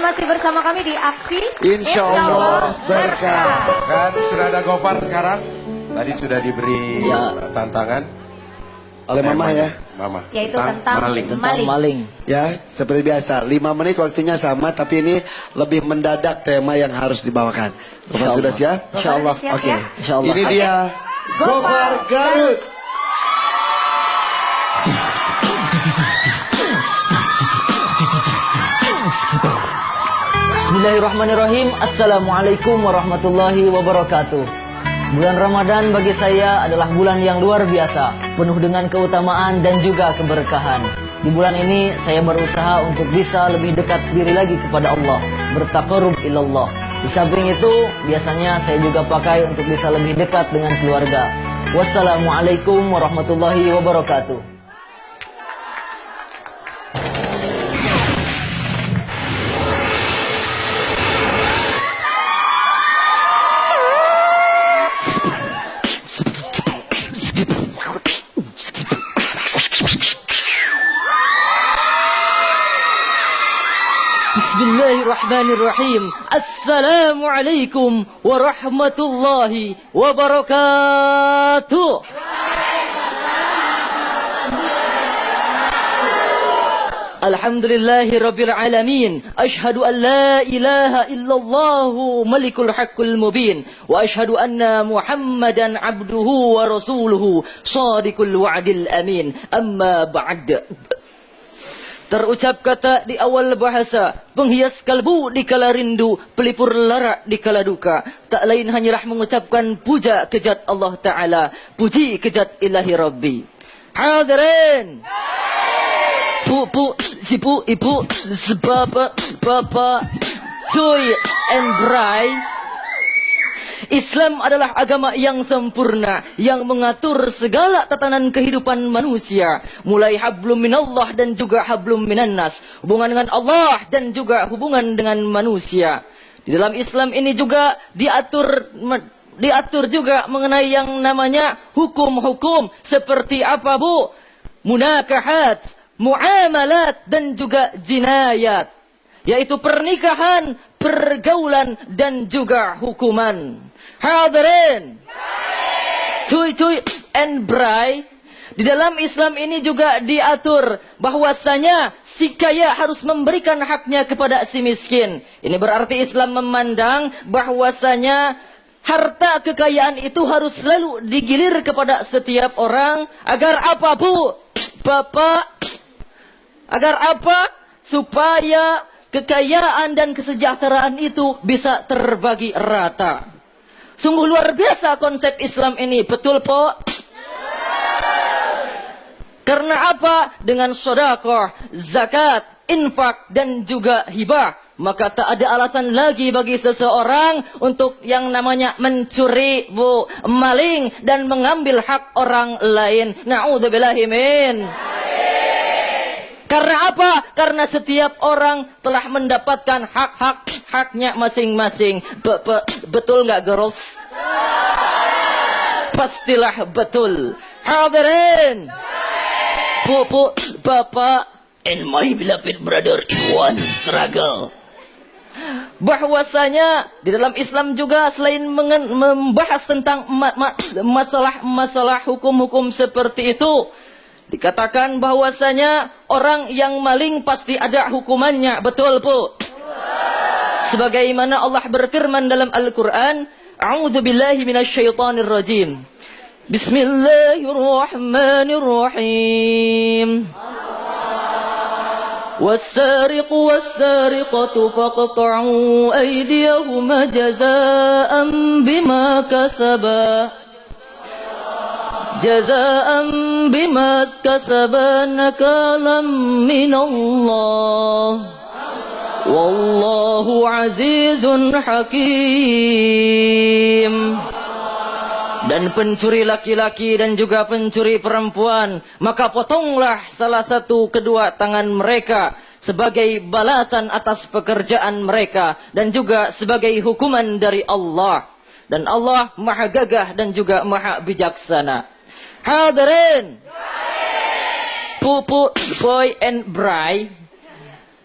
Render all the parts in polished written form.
masih bersama kami di aksi Insya Allah berkah. Dan sudah ada Gofar sekarang. Tadi sudah diberi tantangan oleh Mama ya. Mama. Yaitu tentang maling. Ya, seperti biasa 5 menit waktunya sama, tapi ini lebih mendadak tema yang harus dibawakan. Gofar sudah siap? Insya Allah. Oke. Ya? Ini dia Gofar Garut. Bismillahirrahmanirrahim. Assalamualaikum warahmatullahi wabarakatuh. Bulan Ramadan bagi saya adalah bulan yang luar biasa, penuh dengan keutamaan dan juga keberkahan. Di bulan ini saya berusaha untuk bisa lebih dekat diri lagi kepada Allah, bertaqarrub ilallah. Di samping itu, biasanya saya juga pakai untuk bisa lebih dekat dengan keluarga. Wassalamualaikum warahmatullahi wabarakatuh. Bismillahirrahmanirrahim. Assalamualaikum warahmatullahi wabarakatuh. Alhamdulillahi rabbil alamin. Ashhadu an la ilaha illallah malikul haqqul mubin. Wa ashhadu anna Muhammadan abduhu wa rasuluhu shadiqul wa'dil amin. Amma ba'd. Terucap kata di awal bahasa, penghias kalbu di kala rindu, pelipur lara di kala duka. Tak lain hanyalah mengucapkan puja kejat Allah Ta'ala, puji kejat ilahi Rabbi. Hadirin, pu, sipu, ibu, sebapa, bapa, cuy, and bray. Islam adalah agama yang sempurna, yang mengatur segala tatanan kehidupan manusia, mulai hablum minallah dan juga hablum minannas, hubungan dengan Allah dan juga hubungan dengan manusia. Di dalam Islam ini juga diatur juga mengenai yang namanya hukum-hukum seperti apa, Bu? Munakahat, muamalat dan juga jinayat, yaitu pernikahan, pergaulan dan juga hukuman. Hadirin, cuy and bray, di dalam Islam ini juga diatur bahwasanya si kaya harus memberikan haknya kepada si miskin. Ini berarti Islam memandang bahwasanya harta kekayaan itu harus selalu digilir kepada setiap orang. Agar apa, Bu? Bapak? Agar apa? Supaya kekayaan dan kesejahteraan itu bisa terbagi rata. Sungguh luar biasa konsep Islam ini, betul, Po? Karena apa? Dengan sedekah, zakat, infak dan juga hibah, maka tak ada alasan lagi bagi seseorang untuk yang namanya mencuri, Bu, maling dan mengambil hak orang lain. Na'udzubillahi min. Karena apa? Karena setiap orang telah mendapatkan haknya masing-masing. Betul nggak, girls? Pastilah betul. Hadirin, Pupuk, Bapak, and my beloved brother in one struggle. Bahwasanya di dalam Islam juga selain membahas tentang masalah hukum-hukum seperti itu, dikatakan bahwasanya orang yang maling pasti ada hukumannya. Betul, Bu? Sebagaimana Allah berfirman dalam Al-Quran, A'udzu billahi minasyaitonir rajim. Bismillahirrahmanirrahim. والسارق والسارقة فاقطعوا أيديهما جزاء بما كسبا نكالا من الله والله عزيز حكيم. Dan pencuri laki-laki dan juga pencuri perempuan, maka potonglah salah satu kedua tangan mereka sebagai balasan atas pekerjaan mereka dan juga sebagai hukuman dari Allah. Dan Allah maha gagah dan juga maha bijaksana. Hadirin, Pupu, Boy and Bray,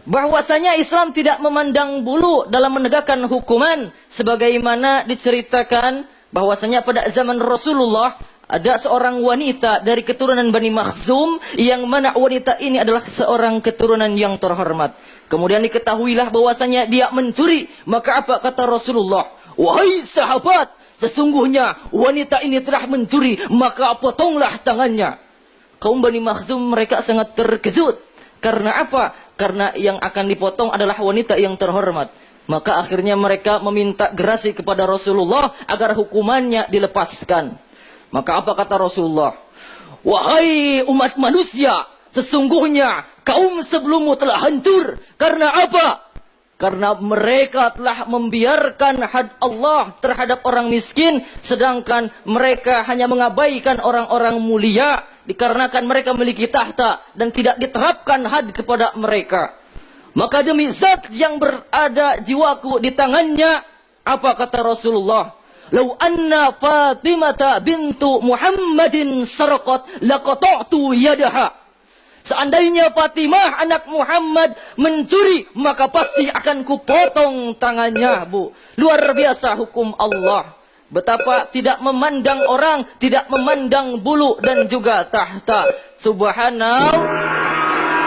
bahwasanya Islam tidak memandang bulu dalam menegakkan hukuman, sebagaimana diceritakan bahwasanya pada zaman Rasulullah ada seorang wanita dari keturunan Bani Makhzum, yang mana wanita ini adalah seorang keturunan yang terhormat. Kemudian diketahuilah bahwasanya dia mencuri. Maka apa kata Rasulullah? Wahai sahabat, sesungguhnya wanita ini telah mencuri, maka potonglah tangannya. Kaum Bani Makhzum mereka sangat terkejut. Karena apa? Karena yang akan dipotong adalah wanita yang terhormat. Maka akhirnya mereka meminta gerasi kepada Rasulullah agar hukumannya dilepaskan. Maka apa kata Rasulullah? Wahai umat manusia, sesungguhnya kaum sebelummu telah hancur. Karena apa? Karena mereka telah membiarkan had Allah terhadap orang miskin, sedangkan mereka hanya mengabaikan orang-orang mulia, dikarenakan mereka memiliki tahta dan tidak diterapkan had kepada mereka. Maka demi zat yang berada jiwaku di tangannya, apa kata Rasulullah? Lau anna Fatimata bintu Muhammadin sarqat laqata'tu yadaha. Seandainya Fatimah anak Muhammad mencuri, maka pasti akan kupotong tangannya, Bu. Luar biasa hukum Allah. Betapa tidak memandang orang, tidak memandang bulu dan juga tahta. Subhanallah.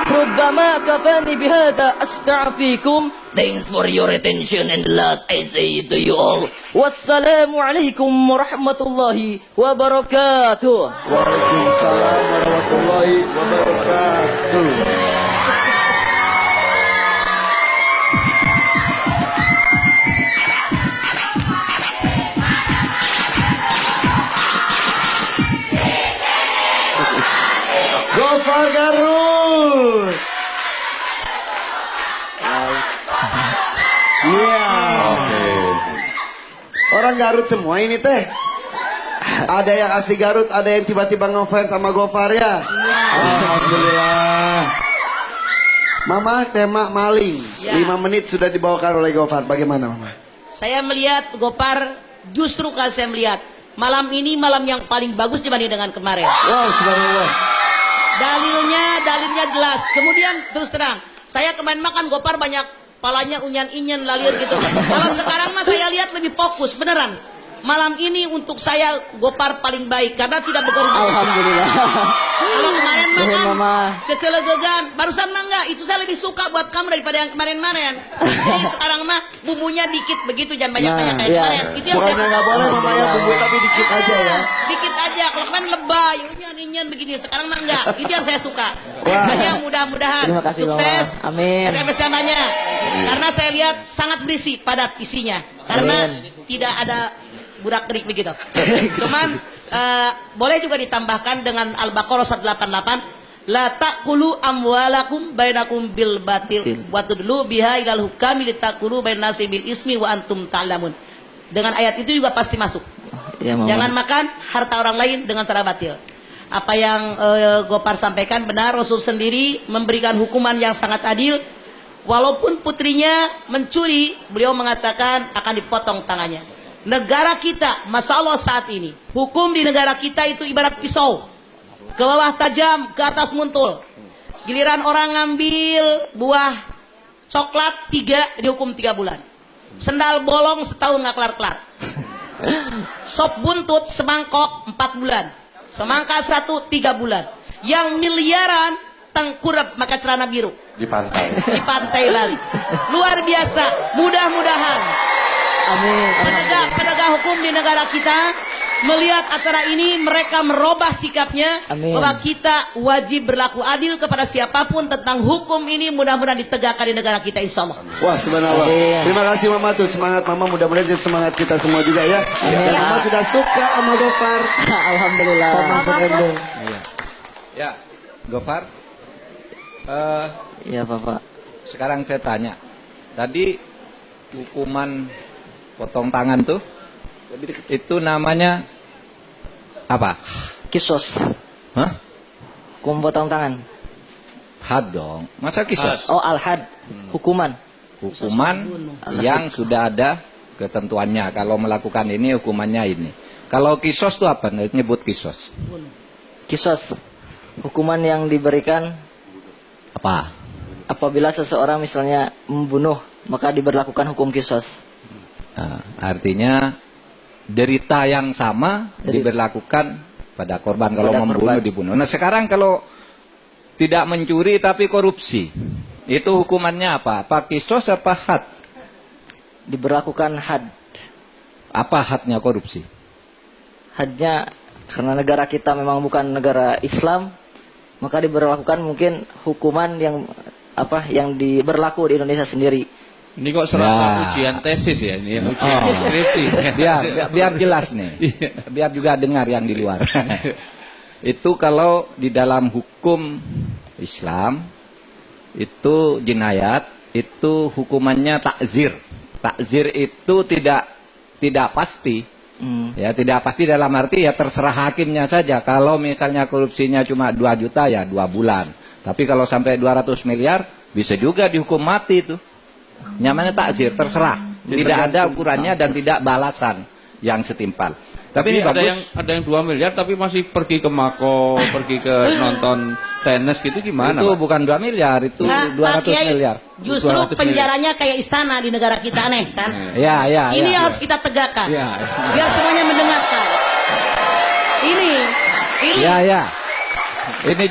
Rubbama kafani bihada astaghfikum. Thanks for your attention, and last I say to you all, wassalamu alaikum warahmatullahi wabarakatuh. Waalaikumsalam warahmatullahi wabarakatuh. Gofar Garut. Iya. Orang Garut semua ini teh. Ada yang asli Garut, ada yang tiba-tiba ngefans sama Gofar ya. Alhamdulillah. Mama, tema maling. 5 menit sudah dibawakan oleh Gofar. Bagaimana Mama? Saya melihat Gopar, justru kalau saya melihat malam ini malam yang paling bagus dibanding dengan kemarin. Wow, subhanallah. Dalilnya jelas. Kemudian terus terang, saya kemarin makan Gopar banyak palanya unyan-inyan lalir gitu. Kalau sekarang mah saya lihat lebih fokus, beneran. Malam ini untuk saya Gopar paling baik karena tidak bekerja. Alhamdulillah. Kalau kemarin makan Mama. cecelegegan, barusan mah enggak, itu saya lebih suka buat kamu daripada yang kemarin-kemarin. Jadi sekarang mah bumbunya dikit begitu, jangan banyak-banyak kayak iya. kemarin. Itu yang Bukannya saya nggak suka. boleh Mama ya bumbu, tapi dikit aja ya. Dikit aja, kalau kemarin lebay, unyan-inyan begini, sekarang mah enggak. Itu yang saya suka. Makanya mudah-mudahan Terima kasih, sukses. Mama. Amin. SMS-nya banyak. Karena saya lihat sangat berisi padat isinya. Karena tidak ada budak kerik begitu. Cuman boleh juga ditambahkan dengan Al-Baqarah 188, la taqulu amwalakum bainakum bil batil wa tudlu biha ilal hukami litakulu bainan nasi bil ismi wa antum ta'lamun. Dengan ayat itu juga pasti masuk. Ya, Mama. Jangan makan harta orang lain dengan cara batil. Apa yang Gopar sampaikan benar, Rasul sendiri memberikan hukuman yang sangat adil. Walaupun putrinya mencuri, beliau mengatakan akan dipotong tangannya. Negara kita, Masya Allah saat ini, hukum di negara kita itu ibarat pisau. Ke bawah tajam, ke atas muntul. Giliran orang ngambil buah coklat 3, dihukum 3 bulan. Sendal bolong setahun nggak kelar-kelar. Sop buntut semangkok 4 bulan. Semangka 1 3 bulan. Yang miliaran tengkurap maka celana biru. Di pantai. Di pantai Bali. Luar biasa. Mudah-mudahan Amin. penegak hukum di negara kita melihat acara ini, mereka merubah sikapnya. Amin. Bahwa kita wajib berlaku adil kepada siapapun tentang hukum ini. Mudah-mudahan ditegakkan di negara kita, insya Allah. Wah, subhanallah. Amin. Terima kasih Mama tuh, semangat Mama, mudah-mudahan jadi semangat kita semua juga ya. Dan Mama sudah suka sama Gofar. Alhamdulillah. Ya, Gofar. Ya, Bapak. Sekarang saya tanya. Tadi hukuman potong tangan tuh, itu namanya apa? Kisos. Hah? Hukum potong tangan. Had dong. Masa kisos? Oh, al-had. Hukuman. Hukuman yang sudah ada ketentuannya. Kalau melakukan ini hukumannya ini. Kalau kisos itu apa? Nyebut kisos. Kisos. Hukuman yang diberikan Apa? apabila seseorang misalnya membunuh, maka diberlakukan hukum kisos. Nah, artinya derita yang sama diberlakukan pada korban kalau Pada membunuh korban. dibunuh. Nah sekarang kalau tidak mencuri tapi korupsi, itu hukumannya apa? Apa kisos apa had? Diberlakukan had. Apa hadnya korupsi? Hadnya karena negara kita memang bukan negara Islam, maka diberlakukan mungkin hukuman yang yang berlaku di Indonesia sendiri. Ini kok serasa Ya. ujian tesis ya ini, ujian skripsi. Biar jelas nih, biar juga dengar yang di luar. Itu kalau di dalam hukum Islam itu jinayat, itu hukumannya takzir. Takzir itu tidak pasti. Ya tidak pasti dalam arti ya terserah hakimnya saja. Kalau misalnya korupsinya cuma 2 juta ya 2 bulan. Tapi kalau sampai 200 miliar bisa juga dihukum mati itu. Nyamannya takzir, terserah. Tidak ada ukurannya dan tidak balasan yang setimpal. Tapi ini ada bagus. yang 2 miliar tapi masih pergi ke Mako, pergi ke nonton tenis gitu gimana? Itu Pak? bukan 2 miliar, itu Nah, 200 Pak Kiai, miliar. Justru 200 miliar. penjaranya kayak istana di negara kita aneh kan? Ya. Ini harus kita tegakkan. Ya. Biar semuanya mendengarkan. Ini. Ya. Ini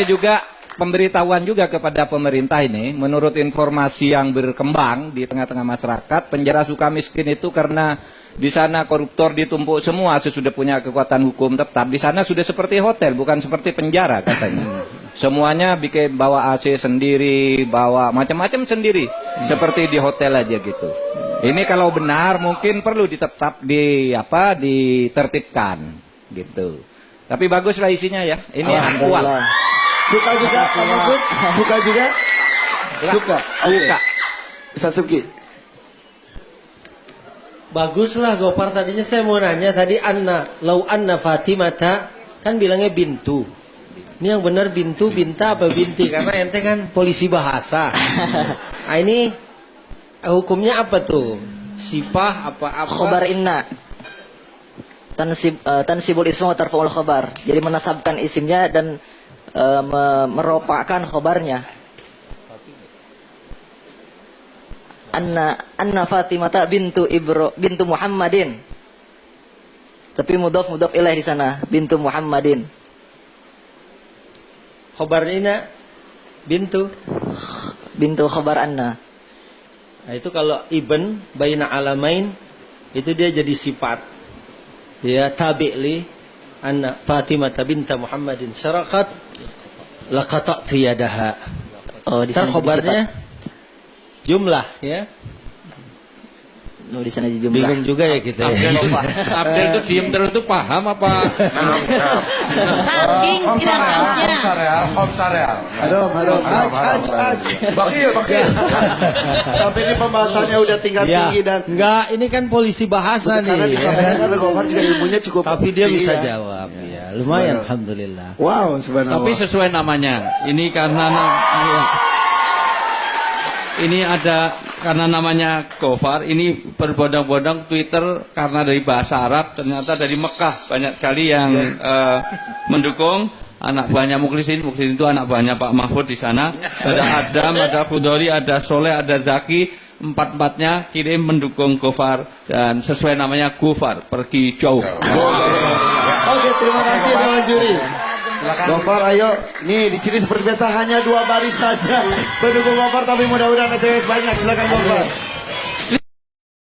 juga pemberitahuan juga kepada pemerintah ini. Menurut informasi yang berkembang di tengah-tengah masyarakat, penjara Sukamiskin itu karena di sana koruptor ditumpuk semua, sudah punya kekuatan hukum tetap. Di sana sudah seperti hotel, bukan seperti penjara katanya. Semuanya bikin bawa AC sendiri, bawa macam-macam sendiri, seperti di hotel aja gitu. Ini kalau benar mungkin perlu ditertibkan gitu. Tapi baguslah isinya ya. Ini aktual. Alhamdulillah. Suka juga Pak Mahfud? Suka juga? Suka. Oke. Ustaz Subki. Baguslah Gopar, tadinya saya mau nanya tadi lau anna Fatimata kan bilangnya bintu. Ini yang benar bintu, binta apa binti, karena ente kan polisi bahasa. Nah ini hukumnya apa tuh? Sipah apa? Khobar inna. Tansibul isma wa tarfa'ul khobar. Jadi menasabkan isimnya dan meropakkan khobarnya. Anna Fatimata bintu Muhammadin. Tapi mudhaf ilaih di sana, bintu Muhammadin. Khobar ini bintu. Bintu khobar anna. Nah itu kalau ibn baina alamain itu dia jadi sifat. Ya tabi'li anna Fatimata binta Muhammadin syarakat laqata'tu yadaha. Oh, di sana khobarnya jumlah ya. Oh, di sana jumlah. Bingung juga ya kita. Abdel itu diem terus tuh paham apa? Saking Om tidak tahunya. Sareal. Aduh. Aj. Bakil. Tapi ini pembahasannya udah tingkat Ya, tinggi dan enggak, ini kan polisi bahasa karena nih. disampaikan oleh Gofar juga ilmunya cukup Tapi dia tinggi bisa ya. jawab ya. Lumayan alhamdulillah. Wow, subhanallah. Tapi sesuai namanya. Ini karena ini ada karena namanya Gofar, ini berbondong-bondong Twitter karena dari bahasa Arab, ternyata dari Mekah banyak sekali yang mendukung. Anak buahnya Muklisin itu anak buahnya Pak Mahfud di sana. Ada Adam, ada Fudori, ada Soleh, ada Zaki, empat-empatnya kirim mendukung Gofar dan sesuai namanya Gofar, pergi jauh. Oke, terima kasih Dewan Juri. Gofar, ayo. Nih, di sini seperti biasa hanya 2 baris saja pendukung Gofar, tapi mudah-mudahan SMS banyak. Silakan Gofar.